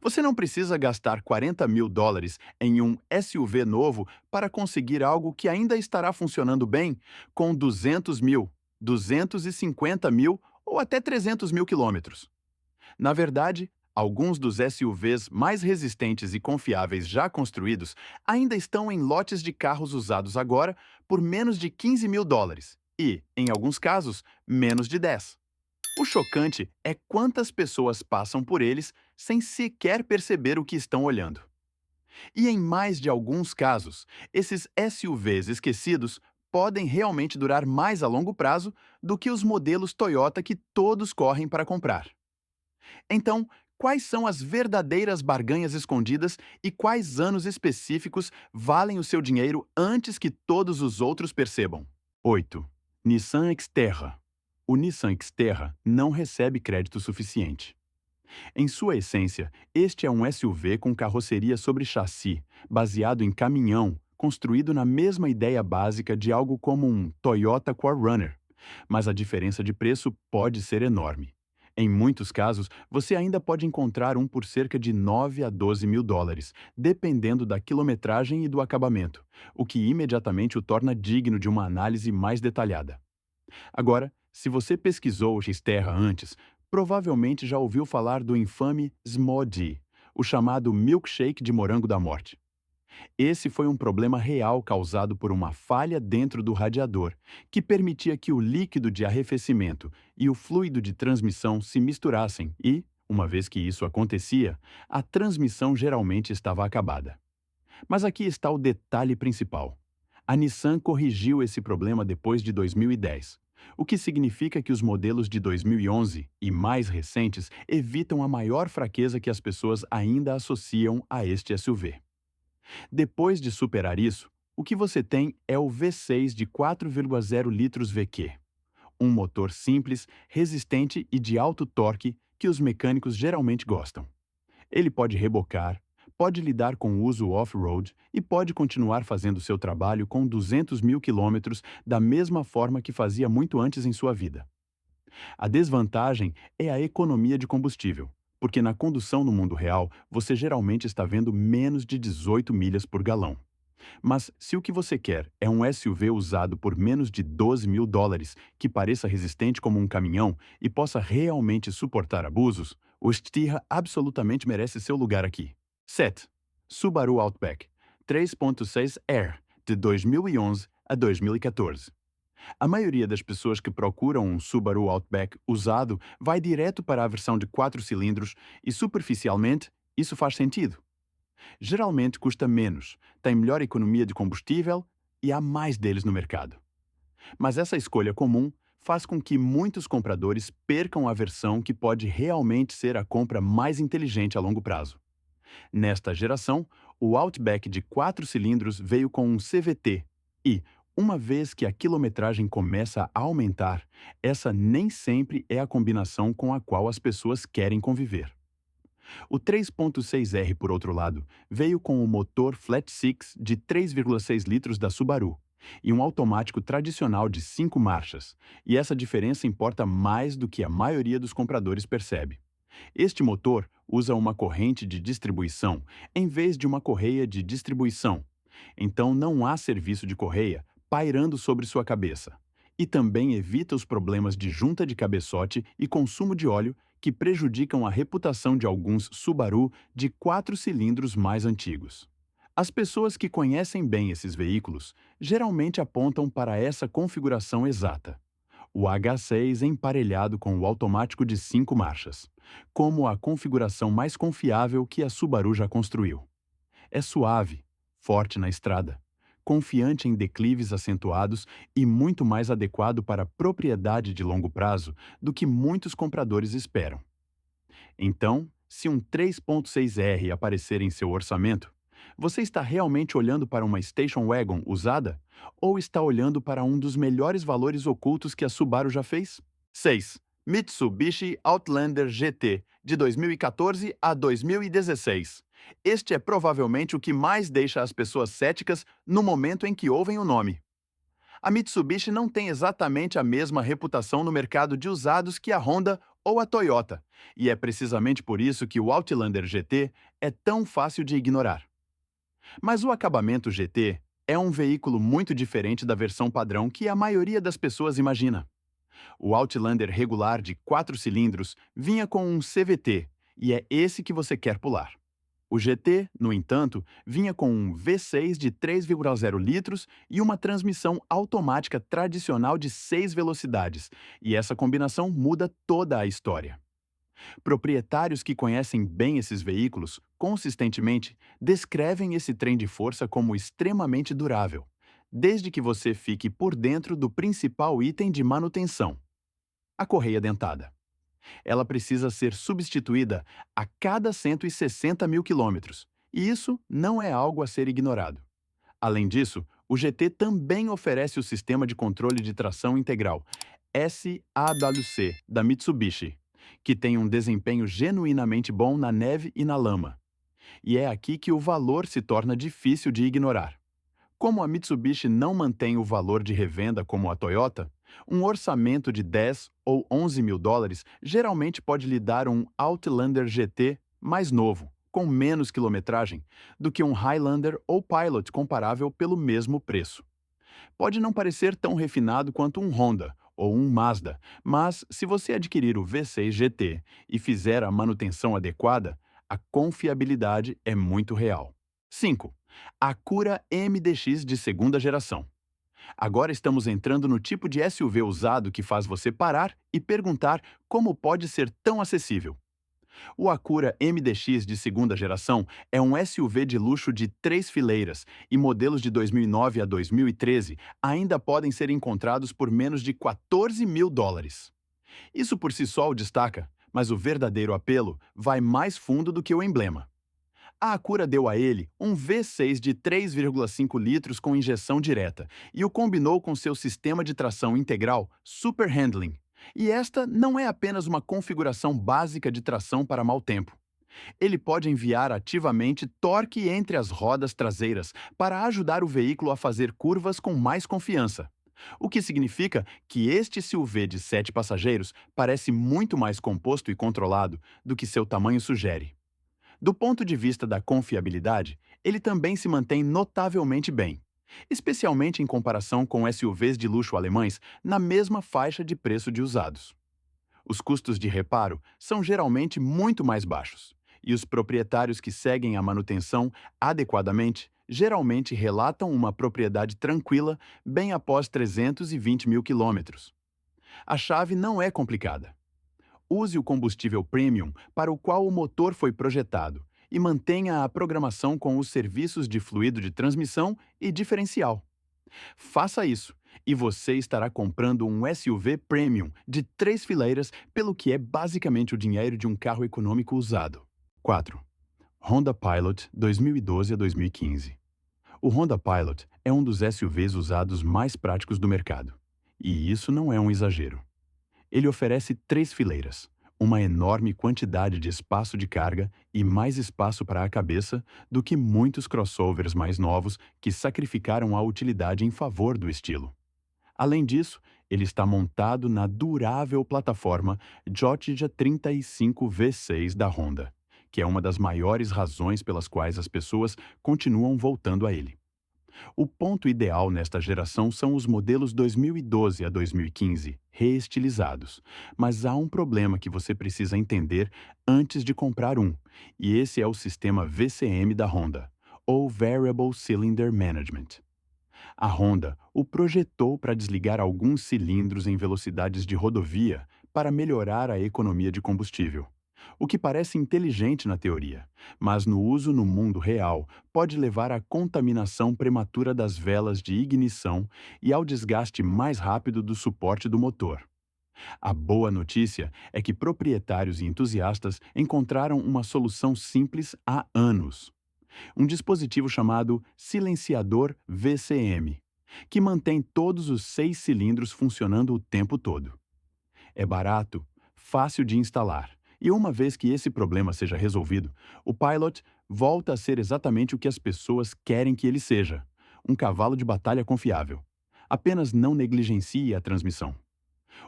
Você não precisa gastar US$ 40.000 em um SUV novo para conseguir algo que ainda estará funcionando bem com 200 mil, 250 mil ou até 300 mil quilômetros. Na verdade, alguns dos SUVs mais resistentes e confiáveis já construídos ainda estão em lotes de carros usados agora por menos de US$ 15.000 e, em alguns casos, menos de 10. O chocante é quantas pessoas passam por eles sem sequer perceber o que estão olhando. E em mais de alguns casos, esses SUVs esquecidos podem realmente durar mais a longo prazo do que os modelos Toyota que todos correm para comprar. Então, quais são as verdadeiras barganhas escondidas e quais anos específicos valem o seu dinheiro antes que todos os outros percebam? 8. Nissan Xterra. O Nissan Xterra não recebe crédito suficiente. Em sua essência, este é um SUV com carroceria sobre chassi, baseado em caminhão, construído na mesma ideia básica de algo como um Toyota 4Runner, mas a diferença de preço pode ser enorme. Em muitos casos, você ainda pode encontrar um por cerca de 9 a 12 mil dólares, dependendo da quilometragem e do acabamento, o que imediatamente o torna digno de uma análise mais detalhada. Agora, se você pesquisou o Xterra antes, provavelmente já ouviu falar do infame Smoothie, o chamado milkshake de morango da morte. Esse foi um problema real causado por uma falha dentro do radiador, que permitia que o líquido de arrefecimento e o fluido de transmissão se misturassem e, uma vez que isso acontecia, a transmissão geralmente estava acabada. Mas aqui está o detalhe principal. A Nissan corrigiu esse problema depois de 2010, o que significa que os modelos de 2011 e mais recentes evitam a maior fraqueza que as pessoas ainda associam a este SUV. Depois de superar isso, o que você tem é o V6 de 4,0 litros VQ, um motor simples, resistente e de alto torque que os mecânicos geralmente gostam. Ele pode rebocar, pode lidar com o uso off-road e pode continuar fazendo seu trabalho com 200 mil quilômetros da mesma forma que fazia muito antes em sua vida. A desvantagem é a economia de combustível, porque na condução no mundo real você geralmente está vendo menos de 18 milhas por galão. Mas se o que você quer é um SUV usado por menos de 12 mil dólares, que pareça resistente como um caminhão e possa realmente suportar abusos, o Xterra absolutamente merece seu lugar aqui. 7. Subaru Outback 3.6 Air, de 2011 a 2014. A maioria das pessoas que procuram um Subaru Outback usado vai direto para a versão de 4 cilindros e, superficialmente, isso faz sentido. Geralmente custa menos, tem melhor economia de combustível e há mais deles no mercado. Mas essa escolha comum faz com que muitos compradores percam a versão que pode realmente ser a compra mais inteligente a longo prazo. Nesta geração, o Outback de 4 cilindros veio com um CVT e, uma vez que a quilometragem começa a aumentar, essa nem sempre é a combinação com a qual as pessoas querem conviver. O 3.6R, por outro lado, veio com o motor Flat Six de 3,6 litros da Subaru e um automático tradicional de 5 marchas, e essa diferença importa mais do que a maioria dos compradores percebe. Este motor usa uma corrente de distribuição em vez de uma correia de distribuição, então não há serviço de correia pairando sobre sua cabeça. E também evita os problemas de junta de cabeçote e consumo de óleo que prejudicam a reputação de alguns Subaru de 4 cilindros mais antigos. As pessoas que conhecem bem esses veículos geralmente apontam para essa configuração exata, o H6 emparelhado com o automático de 5 marchas, como a configuração mais confiável que a Subaru já construiu. É suave, forte na estrada, confiante em declives acentuados e muito mais adequado para propriedade de longo prazo do que muitos compradores esperam. Então, se um 3.6R aparecer em seu orçamento, você está realmente olhando para uma Station Wagon usada ou está olhando para um dos melhores valores ocultos que a Subaru já fez? 6. Mitsubishi Outlander GT, de 2014 a 2016. Este é provavelmente o que mais deixa as pessoas céticas no momento em que ouvem o nome. A Mitsubishi não tem exatamente a mesma reputação no mercado de usados que a Honda ou a Toyota, e é precisamente por isso que o Outlander GT é tão fácil de ignorar. Mas o acabamento GT é um veículo muito diferente da versão padrão que a maioria das pessoas imagina. O Outlander regular de 4 cilindros vinha com um CVT, e é esse que você quer pular. O GT, no entanto, vinha com um V6 de 3,0 litros e uma transmissão automática tradicional de 6 velocidades, e essa combinação muda toda a história. Proprietários que conhecem bem esses veículos, consistentemente, descrevem esse trem de força como extremamente durável, desde que você fique por dentro do principal item de manutenção, a correia dentada. Ela precisa ser substituída a cada 160 mil quilômetros, e isso não é algo a ser ignorado. Além disso, o GT também oferece o sistema de controle de tração integral SAWC da Mitsubishi, que tem um desempenho genuinamente bom na neve e na lama. E é aqui que o valor se torna difícil de ignorar. Como a Mitsubishi não mantém o valor de revenda como a Toyota, um orçamento de 10 ou 11 mil dólares geralmente pode lhe dar um Outlander GT mais novo, com menos quilometragem, do que um Highlander ou Pilot comparável pelo mesmo preço. Pode não parecer tão refinado quanto um Honda ou um Mazda, mas se você adquirir o V6 GT e fizer a manutenção adequada, a confiabilidade é muito real. 5. Acura MDX de segunda geração. Agora estamos entrando no tipo de SUV usado que faz você parar e perguntar como pode ser tão acessível. O Acura MDX de segunda geração é um SUV de luxo de 3 fileiras e modelos de 2009 a 2013 ainda podem ser encontrados por menos de 14 mil dólares. Isso por si só o destaca, mas o verdadeiro apelo vai mais fundo do que o emblema. A Acura deu a ele um V6 de 3,5 litros com injeção direta e o combinou com seu sistema de tração integral Super Handling. E esta não é apenas uma configuração básica de tração para mau tempo. Ele pode enviar ativamente torque entre as rodas traseiras para ajudar o veículo a fazer curvas com mais confiança. O que significa que este SUV de 7 passageiros parece muito mais composto e controlado do que seu tamanho sugere. Do ponto de vista da confiabilidade, ele também se mantém notavelmente bem, especialmente em comparação com SUVs de luxo alemães na mesma faixa de preço de usados. Os custos de reparo são geralmente muito mais baixos, e os proprietários que seguem a manutenção adequadamente geralmente relatam uma propriedade tranquila bem após 320 mil quilômetros. A chave não é complicada. Use o combustível premium para o qual o motor foi projetado e mantenha a programação com os serviços de fluido de transmissão e diferencial. Faça isso e você estará comprando um SUV premium de 3 fileiras pelo que é basicamente o dinheiro de um carro econômico usado. 4. Honda Pilot 2012 a 2015. O Honda Pilot é um dos SUVs usados mais práticos do mercado. E isso não é um exagero. Ele oferece 3 fileiras, uma enorme quantidade de espaço de carga e mais espaço para a cabeça do que muitos crossovers mais novos que sacrificaram a utilidade em favor do estilo. Além disso, ele está montado na durável plataforma Jotija 35 V6 da Honda, que é uma das maiores razões pelas quais as pessoas continuam voltando a ele. O ponto ideal nesta geração são os modelos 2012 a 2015, reestilizados. Mas há um problema que você precisa entender antes de comprar um, e esse é o sistema VCM da Honda, ou Variable Cylinder Management. A Honda o projetou para desligar alguns cilindros em velocidades de rodovia para melhorar a economia de combustível. O que parece inteligente na teoria, mas no uso no mundo real pode levar à contaminação prematura das velas de ignição e ao desgaste mais rápido do suporte do motor. A boa notícia é que proprietários e entusiastas encontraram uma solução simples há anos. Um dispositivo chamado silenciador VCM, que mantém todos os 6 cilindros funcionando o tempo todo. É barato, fácil de instalar, e uma vez que esse problema seja resolvido, o Pilot volta a ser exatamente o que as pessoas querem que ele seja: um cavalo de batalha confiável. Apenas não negligencie a transmissão.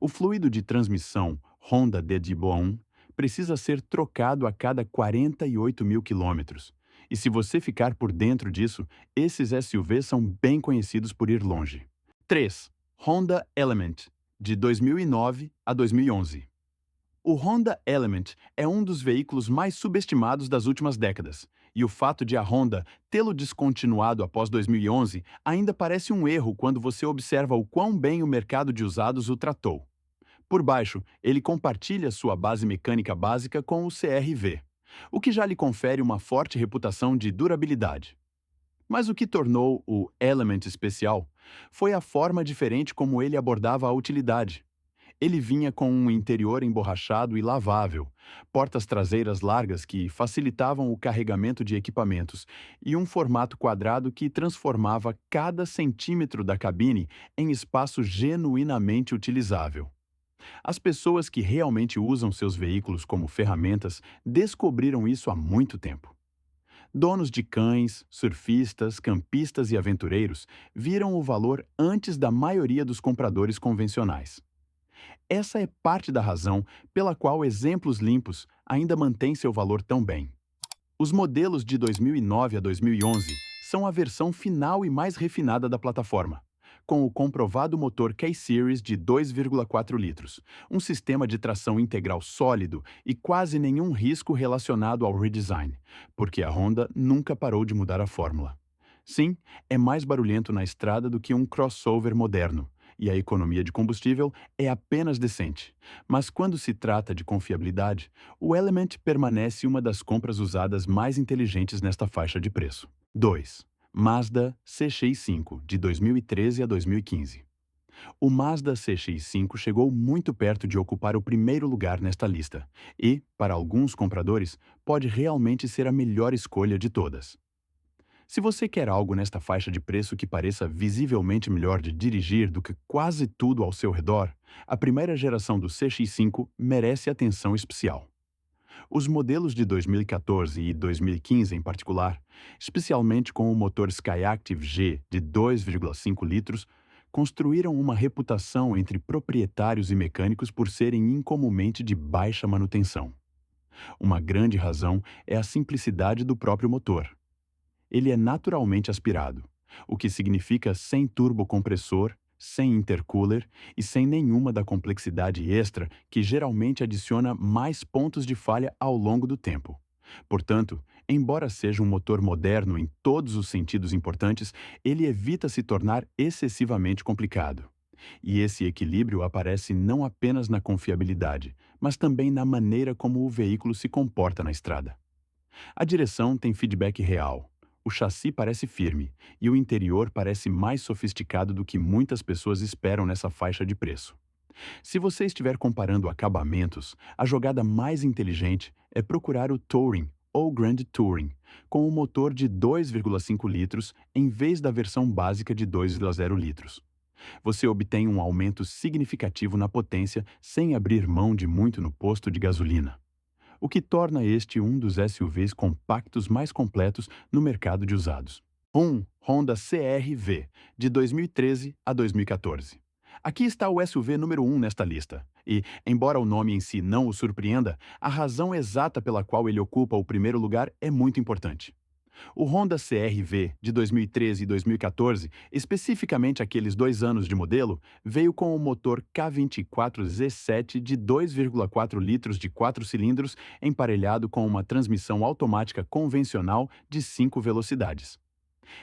O fluido de transmissão Honda DD1 precisa ser trocado a cada 48 mil quilômetros. E se você ficar por dentro disso, esses SUVs são bem conhecidos por ir longe. 3. Honda Element, de 2009 a 2011. O Honda Element é um dos veículos mais subestimados das últimas décadas, e o fato de a Honda tê-lo descontinuado após 2011 ainda parece um erro quando você observa o quão bem o mercado de usados o tratou. Por baixo, ele compartilha sua base mecânica básica com o CR-V, o que já lhe confere uma forte reputação de durabilidade. Mas o que tornou o Element especial foi a forma diferente como ele abordava a utilidade. Ele vinha com um interior emborrachado e lavável, portas traseiras largas que facilitavam o carregamento de equipamentos e um formato quadrado que transformava cada centímetro da cabine em espaço genuinamente utilizável. As pessoas que realmente usam seus veículos como ferramentas descobriram isso há muito tempo. Donos de cães, surfistas, campistas e aventureiros viram o valor antes da maioria dos compradores convencionais. Essa é parte da razão pela qual exemplos limpos ainda mantêm seu valor tão bem. Os modelos de 2009 a 2011 são a versão final e mais refinada da plataforma, com o comprovado motor K-Series de 2,4 litros, um sistema de tração integral sólido e quase nenhum risco relacionado ao redesign, porque a Honda nunca parou de mudar a fórmula. Sim, é mais barulhento na estrada do que um crossover moderno, e a economia de combustível é apenas decente. Mas quando se trata de confiabilidade, o Element permanece uma das compras usadas mais inteligentes nesta faixa de preço. 2. Mazda CX-5, de 2013 a 2015. O Mazda CX-5 chegou muito perto de ocupar o primeiro lugar nesta lista e, para alguns compradores, pode realmente ser a melhor escolha de todas. Se você quer algo nesta faixa de preço que pareça visivelmente melhor de dirigir do que quase tudo ao seu redor, a primeira geração do CX-5 merece atenção especial. Os modelos de 2014 e 2015 em particular, especialmente com o motor Skyactiv G de 2,5 litros, construíram uma reputação entre proprietários e mecânicos por serem incomumente de baixa manutenção. Uma grande razão é a simplicidade do próprio motor. Ele é naturalmente aspirado, o que significa sem turbocompressor, sem intercooler e sem nenhuma da complexidade extra que geralmente adiciona mais pontos de falha ao longo do tempo. Portanto, embora seja um motor moderno em todos os sentidos importantes, ele evita se tornar excessivamente complicado. E esse equilíbrio aparece não apenas na confiabilidade, mas também na maneira como o veículo se comporta na estrada. A direção tem feedback real. O chassi parece firme e o interior parece mais sofisticado do que muitas pessoas esperam nessa faixa de preço. Se você estiver comparando acabamentos, a jogada mais inteligente é procurar o Touring ou Grand Touring, com o motor de 2,5 litros em vez da versão básica de 2,0 litros. Você obtém um aumento significativo na potência sem abrir mão de muito no posto de gasolina, o que torna este um dos SUVs compactos mais completos no mercado de usados. 1. Honda CR-V, de 2013 a 2014. Aqui está o SUV número 1 nesta lista, e, embora o nome em si não o surpreenda, a razão exata pela qual ele ocupa o primeiro lugar é muito importante. O Honda CR-V de 2013 e 2014, especificamente aqueles 2 anos de modelo, veio com o motor K24 Z7 de 2,4 litros de 4 cilindros emparelhado com uma transmissão automática convencional de 5 velocidades.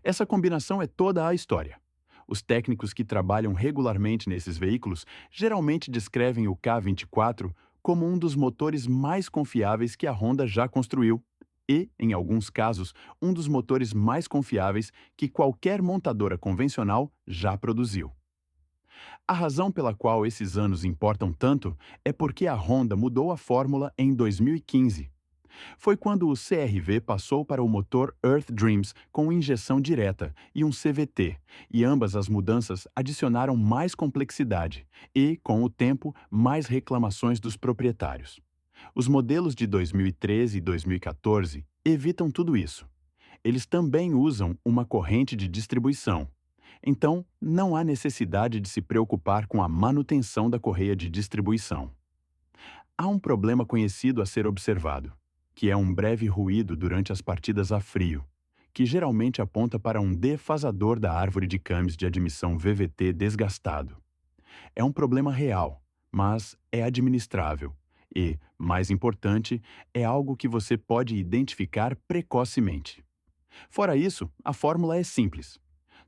Essa combinação é toda a história. Os técnicos que trabalham regularmente nesses veículos geralmente descrevem o K24 como um dos motores mais confiáveis que a Honda já construiu e, em alguns casos, um dos motores mais confiáveis que qualquer montadora convencional já produziu. A razão pela qual esses anos importam tanto é porque a Honda mudou a fórmula em 2015. Foi quando o CR-V passou para o motor Earth Dreams com injeção direta e um CVT, e ambas as mudanças adicionaram mais complexidade e, com o tempo, mais reclamações dos proprietários. Os modelos de 2013 e 2014 evitam tudo isso. Eles também usam uma corrente de distribuição. Então, não há necessidade de se preocupar com a manutenção da correia de distribuição. Há um problema conhecido a ser observado, que é um breve ruído durante as partidas a frio, que geralmente aponta para um defasador da árvore de cames de admissão VVT desgastado. É um problema real, mas é administrável e, mais importante, é algo que você pode identificar precocemente. Fora isso, a fórmula é simples.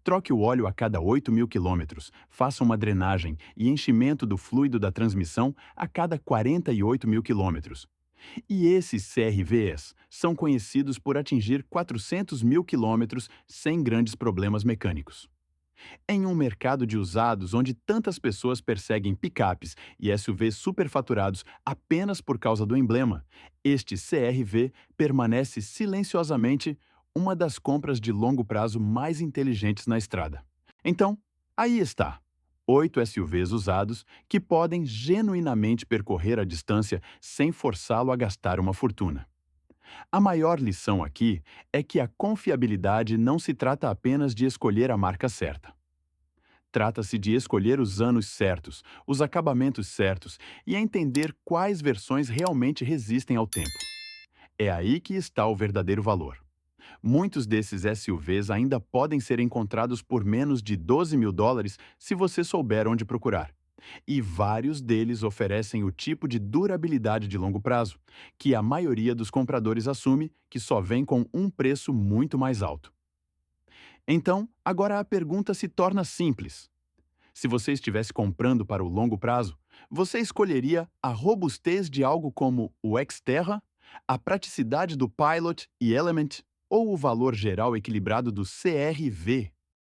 Troque o óleo a cada 8.000 quilômetros, faça uma drenagem e enchimento do fluido da transmissão a cada 48.000 quilômetros. E esses CRVs são conhecidos por atingir 400.000 quilômetros sem grandes problemas mecânicos. Em um mercado de usados onde tantas pessoas perseguem picapes e SUVs superfaturados apenas por causa do emblema, este CRV permanece silenciosamente uma das compras de longo prazo mais inteligentes na estrada. Então, aí está. 8 SUVs usados que podem genuinamente percorrer a distância sem forçá-lo a gastar uma fortuna. A maior lição aqui é que a confiabilidade não se trata apenas de escolher a marca certa. Trata-se de escolher os anos certos, os acabamentos certos e entender quais versões realmente resistem ao tempo. É aí que está o verdadeiro valor. Muitos desses SUVs ainda podem ser encontrados por menos de US$ 12.000 se você souber onde procurar. E vários deles oferecem o tipo de durabilidade de longo prazo, que a maioria dos compradores assume que só vem com um preço muito mais alto. Então, agora a pergunta se torna simples. Se você estivesse comprando para o longo prazo, você escolheria a robustez de algo como o Xterra, a praticidade do Pilot e Element ou o valor geral equilibrado do CR-V?